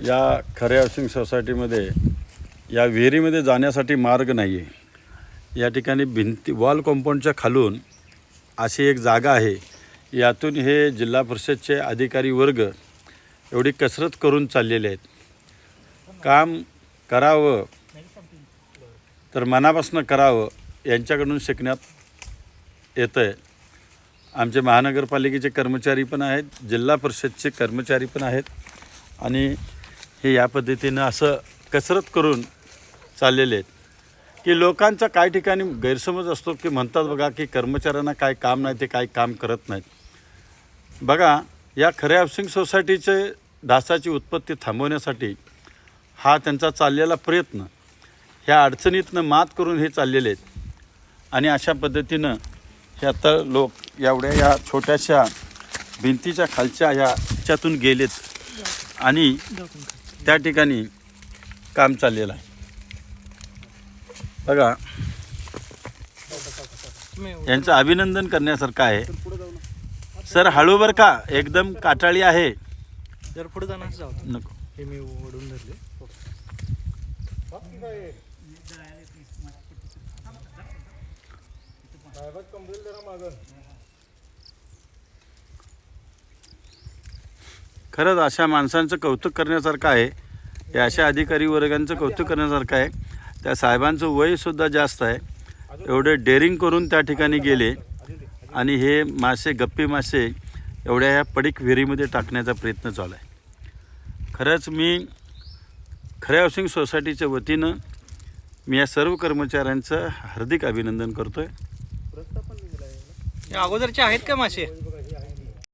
या खरे हाऊसिंग सोसायटीमध्ये या विहिरीमध्ये जाण्यासाठी मार्ग नाही आहे। या ठिकाणी भिंती वॉल कंपाऊंडच्या खालून अशी एक जागा आहे। यातून हे जिल्हा परिषदचे अधिकारी वर्ग एवढी कसरत करून चाललेले आहेत। काम करावं तर मनापासून करावं यांच्याकडून शिकण्यात येतं आहे। आमचे महानगरपालिकेचे कर्मचारी पण आहेत, जिल्हा परिषदचे कर्मचारी पण आहेत आणि हे या पद्धतीनं असं कसरत करून चाललेले आहेत की लोकांचा काही ठिकाणी गैरसमज असतो की म्हणतात बघा की कर्मचाऱ्यांना काय काम नाही, ते काय काम करत नाहीत। बघा, या खरे हाऊसिंग सोसायटीचे डासाची उत्पत्ती थांबवण्यासाठी हा त्यांचा चाललेला प्रयत्न, ह्या अडचणीतनं मात करून हे चाललेले आहेत आणि अशा पद्धतीनं हे आता लोक एवढ्या या छोट्याशा भिंतीच्या खालच्या ह्याच्यातून गेलेत आणि त्या ठिकाणी काम चाललेलं आहे। बघा, यांचं अभिनंदन करण्यासारखं आहे। सर हळू बरं का, एकदम काटाळी आहे। जर पुढे जाणार नको, हे मी ओढून धरले। खरंच अशा माणसांचं कौतुक करण्यासारखं आहे। या अशा अधिकारी वर्गांचं कौतुक करण्यासारखं आहे। त्या साहेबांचं वयसुद्धा जास्त आहे, एवढे डेअरिंग करून त्या ठिकाणी गेले आणि हे मासे, गप्पी मासे एवढ्या ह्या पडीक विहिरीमध्ये टाकण्याचा प्रयत्न चालू आहे। खरंच मी खरे हाऊसिंग सोसायटीच्या वतीनं मी या सर्व कर्मचाऱ्यांचं हार्दिक अभिनंदन करतो आहे। अगोदरचे आहेत का मासे?